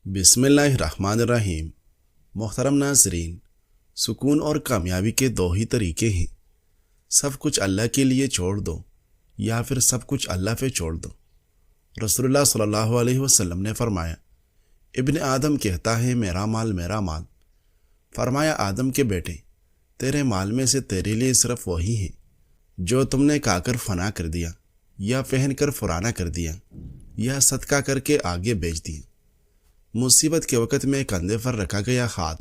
بسم اللہ الرحمن الرحیم۔ محترم ناظرین، سکون اور کامیابی کے دو ہی طریقے ہیں، سب کچھ اللہ کے لیے چھوڑ دو یا پھر سب کچھ اللہ پہ چھوڑ دو۔ رسول اللہ صلی اللہ علیہ وسلم نے فرمایا، ابن آدم کہتا ہے میرا مال میرا مال۔ فرمایا آدم کے بیٹے، تیرے مال میں سے تیرے لیے صرف وہی ہے جو تم نے کھا کر فنا کر دیا یا پہن کر پرانا کر دیا یا صدقہ کر کے آگے بیچ دیا۔ مصیبت کے وقت میں کندھے پر رکھا گیا ہاتھ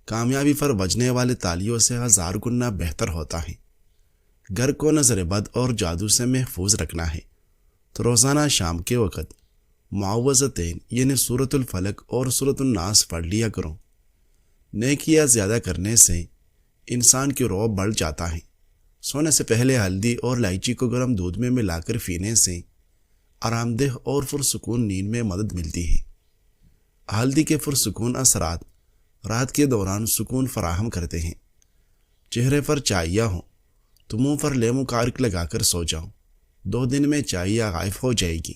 کامیابی پر بجنے والے تالیوں سے 1000 گنا بہتر ہوتا ہے۔ گھر کو نظر بد اور جادو سے محفوظ رکھنا ہے تو روزانہ شام کے وقت معوذتین یعنی سورۃ الفلق اور سورۃ الناس پڑھ لیا کرو۔ نیکیاں زیادہ کرنے سے انسان کی روح بڑھ جاتا ہے۔ سونے سے پہلے ہلدی اور الائچی کو گرم دودھ میں ملا کر پینے سے آرام دہ اور پرسکون نیند میں مدد ملتی ہے۔ ہلدی کے پرسکون اثرات رات کے دوران سکون فراہم کرتے ہیں۔ چہرے پر چائیاں ہوں تو منہ پر لیمو کارک لگا کر سو جاؤ، 2 دن میں چائیاں غائب ہو جائے گی۔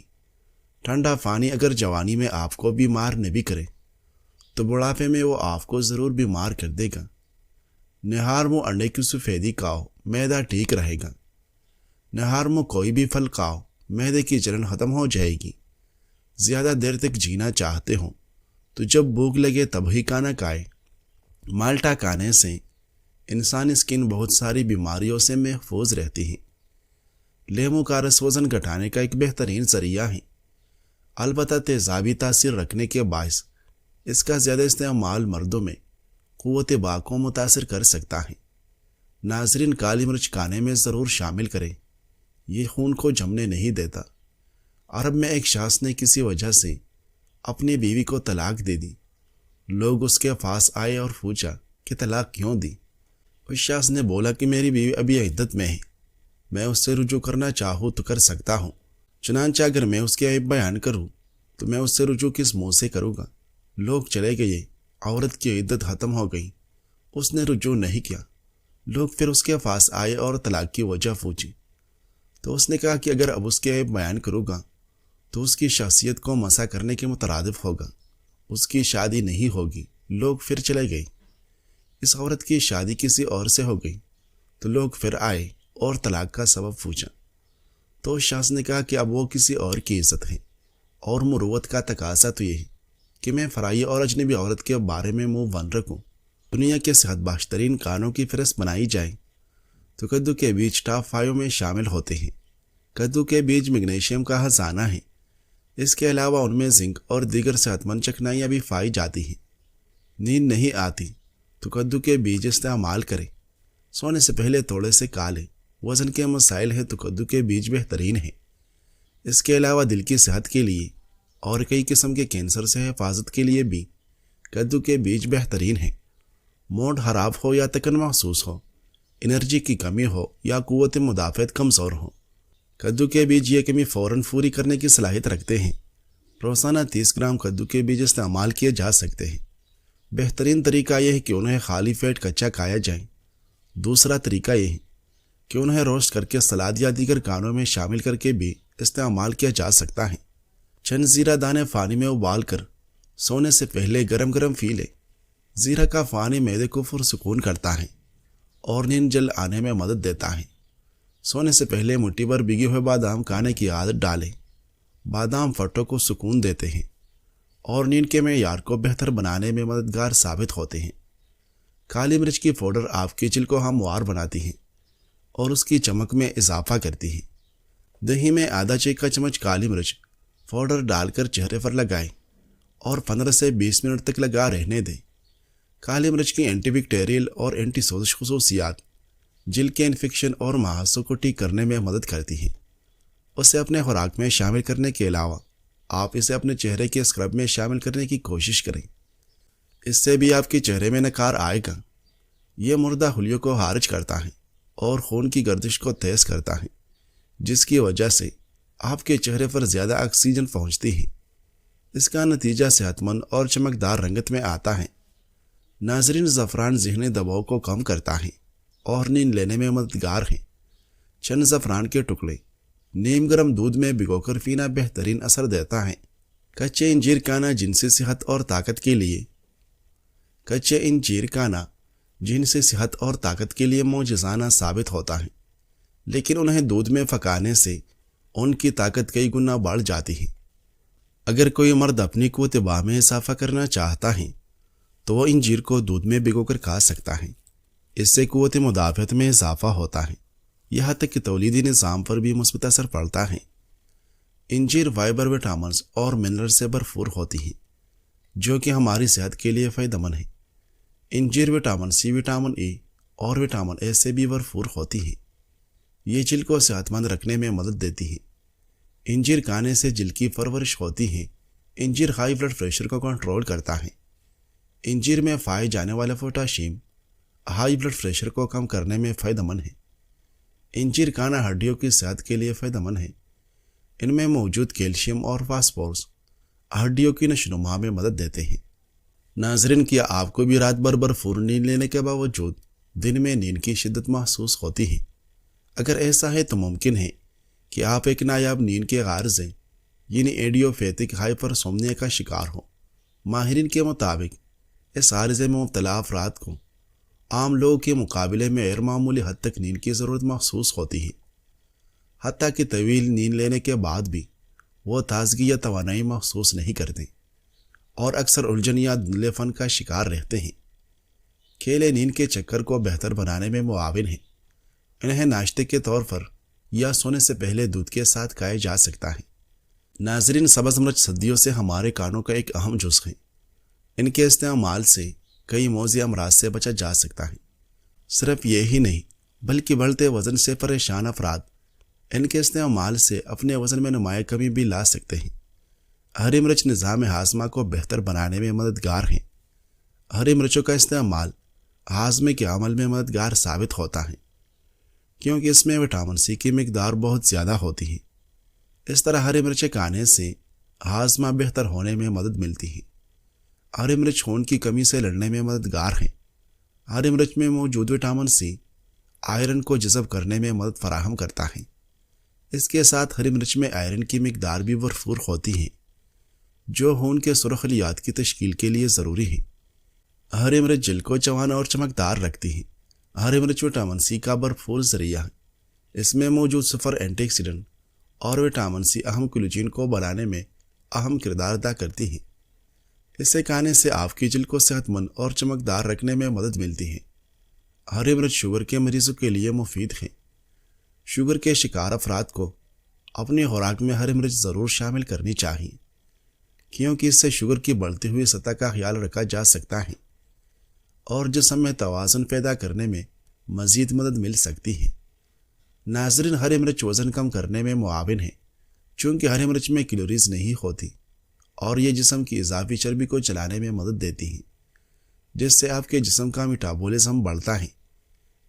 ٹھنڈا پانی اگر جوانی میں آپ کو بیمار نہ بھی کرے تو بڑھاپے میں وہ آپ کو ضرور بیمار کر دے گا۔ نہار منہ انڈے کی سفیدی کھاؤ، معدہ ٹھیک رہے گا۔ نہار منہ کوئی بھی پھل کھاؤ، معدے کی جلن ختم ہو جائے گی۔ زیادہ دیر تک جینا چاہتے ہو تو جب بھوک لگے تب ہی کھانا کھائے۔ مالٹا کھانے سے انسانی اسکن بہت ساری بیماریوں سے محفوظ رہتی ہے۔ لیمو کا رس وزن گھٹانے کا ایک بہترین ذریعہ ہے، البتہ تیزابی تاثیر رکھنے کے باعث اس کا زیادہ استعمال مردوں میں قوت باک کو متاثر کر سکتا ہے۔ ناظرین، کالی مرچ کھانے میں ضرور شامل کریں، یہ خون کو جمنے نہیں دیتا۔ عرب میں ایک شخص نے کسی وجہ سے اپنی بیوی کو طلاق دے دی۔ لوگ اس کے پاس آئے اور پوچھا کہ طلاق کیوں دی؟ اس شخص نے بولا کہ میری بیوی ابھی عدت میں ہے، میں اس سے رجوع کرنا چاہوں تو کر سکتا ہوں، چنانچہ اگر میں اس کے عیب بیان کروں تو میں اس سے رجوع کس منہ سے کروں گا؟ لوگ چلے گئے، عورت کی عدت ختم ہو گئی، اس نے رجوع نہیں کیا۔ لوگ پھر اس کے پاس آئے اور طلاق کی وجہ پوچھی تو اس نے کہا کہ اگر اب اس کے عیب بیان کروں گا تو اس کی شخصیت کو مسح کرنے کے مترادف ہوگا، اس کی شادی نہیں ہوگی۔ لوگ پھر چلے گئے۔ اس عورت کی شادی کسی اور سے ہو گئی تو لوگ پھر آئے اور طلاق کا سبب پوچھا تو اس شخص نے کہا کہ اب وہ کسی اور کی عزت ہے، اور مروت کا تقاضا تو یہ ہے کہ میں فرائی اور اجنبی عورت کے بارے میں منہ بند رکھوں۔ دنیا کے صحت بخش ترین کھانوں کی فہرست بنائی جائے تو کدو کے بیج ٹاپ 5 میں شامل ہوتے ہیں۔ کدو کے بیج میگنیشیم کا خزانہ ہے، اس کے علاوہ ان میں زنک اور دیگر صحت مند چکنائیاں بھی پائی جاتی ہیں۔ نیند نہیں آتی تو کدو کے بیج استعمال کریں، سونے سے پہلے تھوڑے سے کھا لیں۔ وزن کے مسائل ہیں تو کدو کے بیج بہترین ہیں۔ اس کے علاوہ دل کی صحت کے لیے اور کئی قسم کے کینسر سے حفاظت کے لیے بھی کدو کے بیج بہترین ہیں۔ موڈ خراب ہو یا تکن محسوس ہو، انرجی کی کمی ہو یا قوت مدافعت کمزور ہو، کدو کے بیج یہ کمی فوراً پوری کرنے کی صلاحیت رکھتے ہیں۔ روزانہ 30 گرام کدو کے بیج استعمال کیے جا سکتے ہیں۔ بہترین طریقہ یہ ہے کہ انہیں خالی پیٹ کچا کھایا جائے۔ دوسرا طریقہ یہ ہے کہ انہیں روسٹ کر کے سلاد یا دیگر کھانوں میں شامل کر کے بھی استعمال کیا جا سکتا ہے۔ چند زیرہ دانے پانی میں ابال کر سونے سے پہلے گرم گرم پی لے۔ زیرہ کا پانی معدے کو پرسکون کرتا ہے اور نیند جلد آنے میں مدد دیتا ہے۔ سونے سے پہلے مٹھی بھر بھیگے ہوئے بادام کھانے کی عادت ڈالیں۔ بادام پھٹوں کو سکون دیتے ہیں اور نیند کے معیار کو بہتر بنانے میں مددگار ثابت ہوتے ہیں۔ کالی مرچ کی پاؤڈر آپ کی جلد کو ہموار بناتی ہے اور اس کی چمک میں اضافہ کرتی ہے۔ دہی میں آدھا چائے چمچ کالی مرچ پاؤڈر ڈال کر چہرے پر لگائیں اور 15 سے 20 منٹ تک لگا رہنے دیں۔ کالی مرچ کی اینٹی بیکٹیریل اور اینٹی سوزش خصوصیات جلد کے انفیکشن اور مہاسوں کو ٹھیک کرنے میں مدد کرتی ہیں۔ اسے اپنے خوراک میں شامل کرنے کے علاوہ آپ اسے اپنے چہرے کے اسکرب میں شامل کرنے کی کوشش کریں، اس سے بھی آپ کے چہرے میں نکھار آئے گا۔ یہ مردہ خلیوں کو خارج کرتا ہے اور خون کی گردش کو تیز کرتا ہے، جس کی وجہ سے آپ کے چہرے پر زیادہ آکسیجن پہنچتی ہے۔ اس کا نتیجہ صحت مند اور چمکدار رنگت میں آتا ہے۔ ناظرین، زعفران ذہنی دباؤ کو کم کرتا ہے اور نیند لینے میں مددگار ہے۔ چند زعفران کے ٹکڑے نیم گرم دودھ میں بھگو کر پینا بہترین اثر دیتا ہے۔ کچے انجیر کھانا جنسی صحت اور طاقت کے لیے معجزانہ ثابت ہوتا ہے، لیکن انہیں دودھ میں پکانے سے ان کی طاقت کئی گنا بڑھ جاتی ہے۔ اگر کوئی مرد اپنی قوت باہ میں اضافہ کرنا چاہتا ہے تو وہ انجیر کو دودھ میں بھگو کر کھا سکتا ہے۔ اس سے قوت مدافعت میں اضافہ ہوتا ہے، یہاں تک کہ تولیدی نظام پر بھی مثبت اثر پڑتا ہے۔ انجیر فائبر، وٹامنز اور منرل سے بھرپور ہوتی ہے جو کہ ہماری صحت کے لیے فائدہ مند ہے۔ انجیر وٹامن سی، وٹامن اے اور وٹامن اے سے بھی بھرپور ہوتی ہے۔ یہ جلد کو صحت مند رکھنے میں مدد دیتی ہے۔ انجیر کھانے سے جلد کی پرورش ہوتی ہے۔ انجیر ہائی بلڈ پریشر کو کنٹرول کرتا ہے۔ انجیر میں پائے جانے والا پوٹاشیم ہائی بلڈ پریشر کو کم کرنے میں فائدہ مند ہے۔ انجیر کھانا ہڈیوں کی صحت کے لیے فائدہ مند ہے۔ ان میں موجود کیلشیم اور فاسفورس ہڈیوں کی نشوونما میں مدد دیتے ہیں۔ ناظرین، کیا آپ کو بھی رات بھر بھرپور نیند لینے کے باوجود دن میں نیند کی شدت محسوس ہوتی ہے؟ اگر ایسا ہے تو ممکن ہے کہ آپ ایک نایاب نیند کے عارضے یعنی ایڈیوپیتھک ہائپرسومنیا کا شکار ہو۔ ماہرین کے مطابق اس عارضے میں مبتلا افراد کو عام لوگوں کے مقابلے میں غیر معمولی حد تک نیند کی ضرورت محسوس ہوتی ہے، حتیٰ کہ طویل نیند لینے کے بعد بھی وہ تازگی یا توانائی محسوس نہیں کرتے اور اکثر الجھن یا دھندلے پن کا شکار رہتے ہیں۔ کیلے نیند کے چکر کو بہتر بنانے میں معاون ہیں۔ انہیں ناشتے کے طور پر یا سونے سے پہلے دودھ کے ساتھ کھایا جا سکتا ہے۔ ناظرین، سبز مرچ صدیوں سے ہمارے کانوں کا ایک اہم جزو ہے۔ ان کے استعمال سے کئی موذی امراض سے بچا جا سکتا ہے۔ صرف یہی نہیں بلکہ بڑھتے وزن سے پریشان افراد ان کے استعمال سے اپنے وزن میں نمایاں کمی بھی لا سکتے ہیں۔ ہری مرچ نظام ہاضمہ کو بہتر بنانے میں مددگار ہیں۔ ہری مرچوں کا استعمال ہاضمے کے عمل میں مددگار ثابت ہوتا ہے کیونکہ اس میں وٹامن سی کی مقدار بہت زیادہ ہوتی ہے۔ اس طرح ہری مرچیں کھانے سے ہاضمہ بہتر ہونے میں مدد ملتی ہے۔ ہری مرچ خون کی کمی سے لڑنے میں مددگار ہیں۔ ہری مرچ میں موجود وٹامن سی آئرن کو جذب کرنے میں مدد فراہم کرتا ہے۔ اس کے ساتھ ہری مرچ میں آئرن کی مقدار بھی بھرپور ہوتی ہے جو خون کے سرخ خلیات کی تشکیل کے لیے ضروری ہے۔ ہری مرچ جلد کو جوان اور چمکدار رکھتی ہے۔ ہری مرچ وٹامن سی کا بھرپور ذریعہ ہے۔ اس میں موجود صفر اینٹی آکسیڈنٹ اور وٹامن سی اہم کولیجن کو بنانے میں اہم کردار ادا کرتی ہیں۔ اسے کھانے سے آپ کی جلد کو صحت مند اور چمکدار رکھنے میں مدد ملتی ہے۔ ہری مرچ شوگر کے مریضوں کے لیے مفید ہے۔ شوگر کے شکار افراد کو اپنی خوراک میں ہری مرچ ضرور شامل کرنی چاہیے کیونکہ اس سے شوگر کی بڑھتی ہوئی سطح کا خیال رکھا جا سکتا ہے اور جسم میں توازن پیدا کرنے میں مزید مدد مل سکتی ہے۔ ناظرین، ہری مرچ وزن کم کرنے میں معاون ہے چونکہ ہری مرچ میں کیلوریز نہیں ہوتی اور یہ جسم کی اضافی چربی کو چلانے میں مدد دیتی ہے جس سے آپ کے جسم کا میٹابولزم بڑھتا ہے،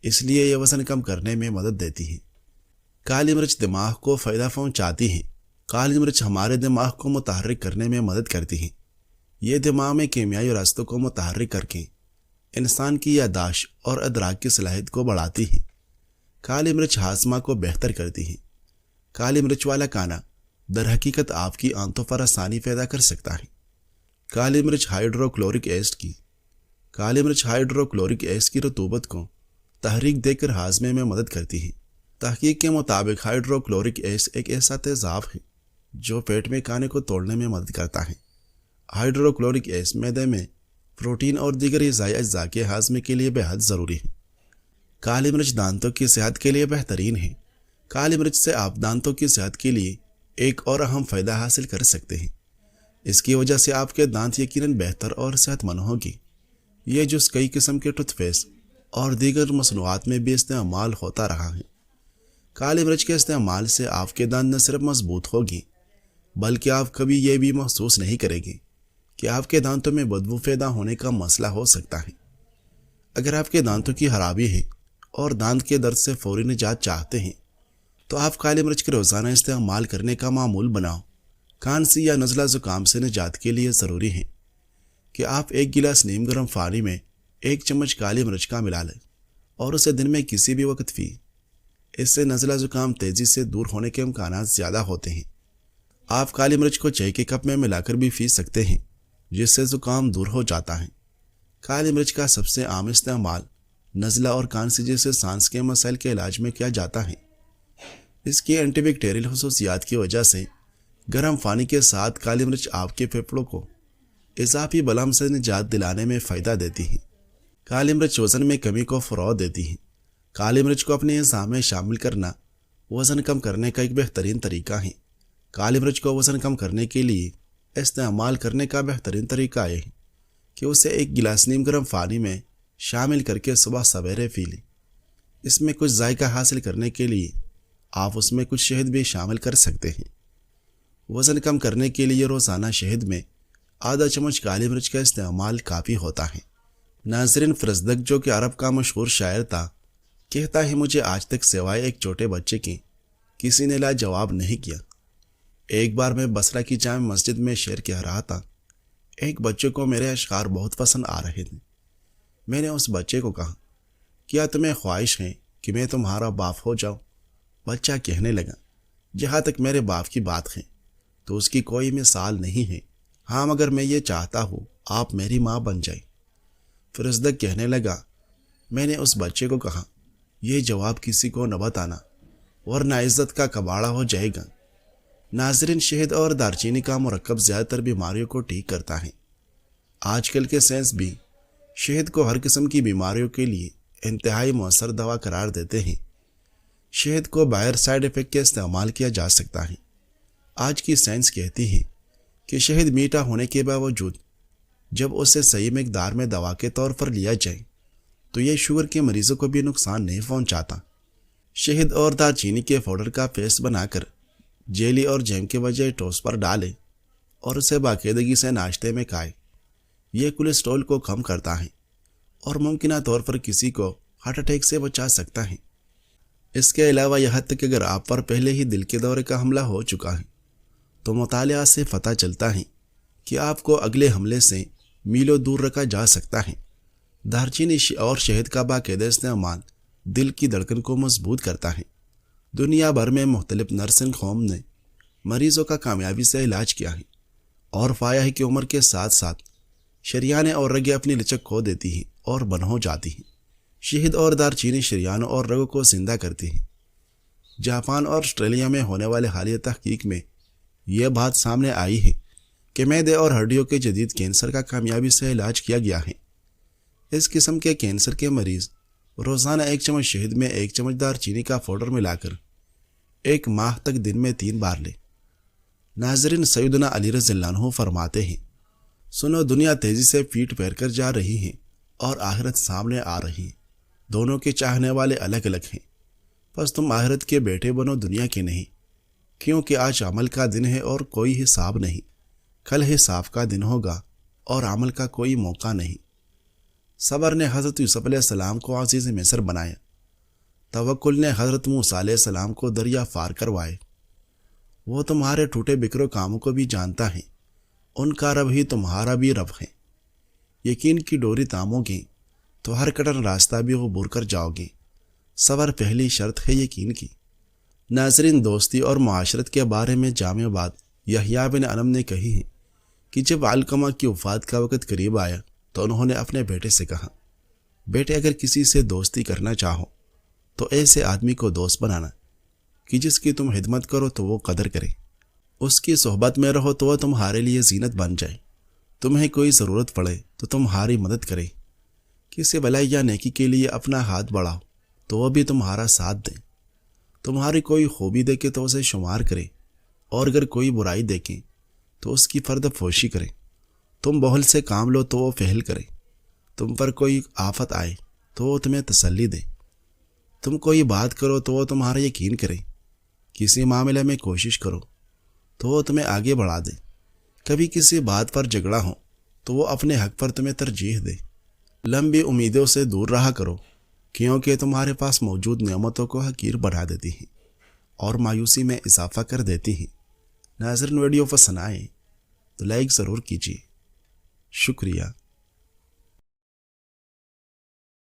اس لیے یہ وزن کم کرنے میں مدد دیتی ہے۔ کالی مرچ دماغ کو فائدہ پہنچاتی ہے۔ کالی مرچ ہمارے دماغ کو متحرک کرنے میں مدد کرتی ہے۔ یہ دماغ میں کیمیائی راستوں کو متحرک کر کے انسان کی یادداشت اور ادراک کی صلاحیت کو بڑھاتی ہے۔ کالی مرچ ہاضمہ کو بہتر کرتی ہے۔ کالی مرچ والا کھانا در حقیقت آپ کی آنتوں پر آسانی پیدا کر سکتا ہے۔ کالی مرچ ہائیڈروکلورک ایسڈ کی رطوبت کو تحریک دے کر ہاضمے میں مدد کرتی ہے۔ تحقیق کے مطابق ہائیڈروکلورک ایسڈ ایک ایسا تیزاب ہے جو پیٹ میں کھانے کو توڑنے میں مدد کرتا ہے۔ ہائیڈروکلورک ایسڈ معدے میں پروٹین اور دیگر غذائی اجزاء کے ہاضمے کے لیے بے حد ضروری ہے۔ کالی مرچ دانتوں کی صحت کے لیے بہترین ہے۔ کالی مرچ سے آپ دانتوں کی صحت کے لیے ایک اور اہم فائدہ حاصل کر سکتے ہیں۔ اس کی وجہ سے آپ کے دانت یقیناً بہتر اور صحت مند ہوگی۔ یہ جز کئی قسم کے ٹوتھ پیسٹ اور دیگر مصنوعات میں بھی استعمال ہوتا رہا ہے۔ کالی مرچ کے استعمال سے آپ کے دانت نہ صرف مضبوط ہوگی بلکہ آپ کبھی یہ بھی محسوس نہیں کریں گے کہ آپ کے دانتوں میں بدبو پیدا ہونے کا مسئلہ ہو سکتا ہے۔ اگر آپ کے دانتوں کی خرابی ہے اور دانت کے درد سے فوری نجات چاہتے ہیں تو آپ کالی مرچ کے روزانہ استعمال کرنے کا معمول بناؤ۔ کھانسی یا نزلہ زکام سے نجات کے لیے ضروری ہے کہ آپ ایک گلاس نیم گرم پانی میں 1 چمچ کالی مرچ کا ملا لیں اور اسے دن میں کسی بھی وقت پی۔ اس سے نزلہ زکام تیزی سے دور ہونے کے امکانات زیادہ ہوتے ہیں۔ آپ کالی مرچ کو چائے کے کپ میں ملا کر بھی پی سکتے ہیں، جس سے زکام دور ہو جاتا ہے۔ کالی مرچ کا سب سے عام استعمال نزلہ اور کھانسی جیسے سانس کے مسائل کے علاج میں کیا جاتا ہے۔ اس کی اینٹی بیکٹیریل خصوصیات کی وجہ سے گرم پانی کے ساتھ کالی مرچ آپ کے پھیپھڑوں کو اضافی بلغم سے نجات دلانے میں فائدہ دیتی ہے۔ کالی مرچ وزن میں کمی کو فروغ دیتی ہے۔ کالی مرچ کو اپنے غذا میں شامل کرنا وزن کم کرنے کا ایک بہترین طریقہ ہے۔ کالی مرچ کو وزن کم کرنے کے لیے استعمال کرنے کا بہترین طریقہ یہ ہے کہ اسے ایک گلاس نیم گرم پانی میں شامل کر کے صبح سویرے پی لیں۔ اس میں کچھ ذائقہ حاصل کرنے کے لیے آپ اس میں کچھ شہد بھی شامل کر سکتے ہیں۔ وزن کم کرنے کے لیے روزانہ شہد میں آدھا چمچ کالی مرچ کا استعمال کافی ہوتا ہے۔ ناظرین، فرزدق جو کہ عرب کا مشہور شاعر تھا، کہتا ہے مجھے آج تک سوائے ایک چھوٹے بچے کے کسی نے لاجواب نہیں کیا۔ ایک بار میں بصرہ کی جامع مسجد میں شعر کہہ رہا تھا۔ ایک بچے کو میرے اشعار بہت پسند آ رہے تھے۔ میں نے اس بچے کو کہا، کیا تمہیں خواہش ہے کہ میں تمہارا باپ ہو جاؤں؟ بچہ کہنے لگا، جہاں تک میرے باپ کی بات ہے تو اس کی کوئی مثال نہیں ہے، ہاں مگر میں یہ چاہتا ہوں آپ میری ماں بن جائیں۔ فرزدق کہنے لگا، میں نے اس بچے کو کہا، یہ جواب کسی کو نہ بتانا ورنہ عزت کا کباڑا ہو جائے گا۔ ناظرین، شہد اور دارچینی کا مرکب زیادہ تر بیماریوں کو ٹھیک کرتا ہے۔ آج کل کے سائنس بھی شہد کو ہر قسم کی بیماریوں کے لیے انتہائی مؤثر دوا قرار دیتے ہیں۔ شہد کو بغیر سائیڈ افیکٹ کے استعمال کیا جا سکتا ہے۔ آج کی سائنس کہتی ہے کہ شہد میٹھا ہونے کے باوجود جب اسے صحیح مقدار میں دوا کے طور پر لیا جائے تو یہ شوگر کے مریضوں کو بھی نقصان نہیں پہنچاتا۔ شہد اور دارچینی کے پاؤڈر کا پیسٹ بنا کر جیلی اور جیم کے بجائے ٹوسٹ پر ڈالیں اور اسے باقاعدگی سے ناشتے میں کھائیں۔ یہ کولیسٹرول کو کم کرتا ہے اور ممکنہ طور پر کسی کو ہارٹ اٹیک سے بچا سکتا ہے۔ اس کے علاوہ یہاں تک کہ اگر آپ پر پہلے ہی دل کے دورے کا حملہ ہو چکا ہے تو مطالعہ سے پتہ چلتا ہے کہ آپ کو اگلے حملے سے میلوں دور رکھا جا سکتا ہے۔ دارچینی اور شہد کا باقاعدہ استعمال دل کی دھڑکن کو مضبوط کرتا ہے۔ دنیا بھر میں مختلف نرسنگ ہوم نے مریضوں کا کامیابی سے علاج کیا ہے اور پایا ہے کہ عمر کے ساتھ ساتھ شریانیں اور رگیں اپنی لچک کھو دیتی ہیں اور بند ہو جاتی ہیں۔ شہد اور دارچینی شریانوں اور رگوں کو زندہ کرتی ہیں۔ جاپان اور آسٹریلیا میں ہونے والے حالیہ تحقیق میں یہ بات سامنے آئی ہے کہ معدے اور ہڈیوں کے جدید کینسر کا کامیابی سے علاج کیا گیا ہے۔ اس قسم کے کینسر کے مریض روزانہ 1 چمچ شہد میں 1 چمچ دارچینی کا پاؤڈر ملا کر 1 ماہ تک دن میں 3 بار لیں۔ ناظرین، سیدنا علی رضی اللہ عنہ فرماتے ہیں، سنو، دنیا تیزی سے پیٹ پھیر کر جا رہی ہے اور آخرت سامنے آ رہی ہے۔ دونوں کے چاہنے والے الگ الگ ہیں، بس تم آخرت کے بیٹے بنو، دنیا کے نہیں، کیونکہ آج عمل کا دن ہے اور کوئی حساب نہیں، کل حساب کا دن ہوگا اور عمل کا کوئی موقع نہیں۔ صبر نے حضرت یوسف علیہ السلام کو عزیز مصر بنایا، توکل نے حضرت موسیٰ علیہ السلام کو دریا پار کروائے۔ وہ تمہارے ٹوٹے بکھرے کاموں کو بھی جانتا ہے، ان کا رب ہی تمہارا بھی رب ہے۔ یقین کی ڈوری تامو گے تو ہر کٹن راستہ بھی عبور کر جاؤ گے۔ صبر پہلی شرط ہے یقین کی۔ ناظرین، دوستی اور معاشرت کے بارے میں جامع بات یحییٰ بن علم نے کہی ہے کہ جب علقمہ کی وفات کا وقت قریب آیا تو انہوں نے اپنے بیٹے سے کہا، بیٹے، اگر کسی سے دوستی کرنا چاہو تو ایسے آدمی کو دوست بنانا کہ جس کی تم خدمت کرو تو وہ قدر کرے، اس کی صحبت میں رہو تو وہ تمہارے لیے زینت بن جائے، تمہیں کوئی ضرورت پڑے تو تمہاری مدد کرے، کسی بلائی یا نیکی کے لیے اپنا ہاتھ بڑھاؤ تو وہ بھی تمہارا ساتھ دے، تمہاری کوئی خوبی دیکھے تو اسے شمار کرے، اور اگر کوئی برائی دیکھے تو اس کی پردہ پوشی کرے، تم بہل سے کام لو تو وہ پہل کرے، تم پر کوئی آفت آئے تو وہ تمہیں تسلی دے، تم کوئی بات کرو تو وہ تمہارا یقین کرے، کسی معاملے میں کوشش کرو تو وہ تمہیں آگے بڑھا دے، کبھی کسی بات پر جھگڑا ہو تو وہ اپنے حق پر تمہیں ترجیح دے۔ لمبی امیدوں سے دور رہا کرو، کیونکہ تمہارے پاس موجود نعمتوں کو حقیر بڑھا دیتی ہیں اور مایوسی میں اضافہ کر دیتی ہیں۔ ناظرین، ویڈیو پسند آئے تو لائک ضرور کیجیے۔ شکریہ۔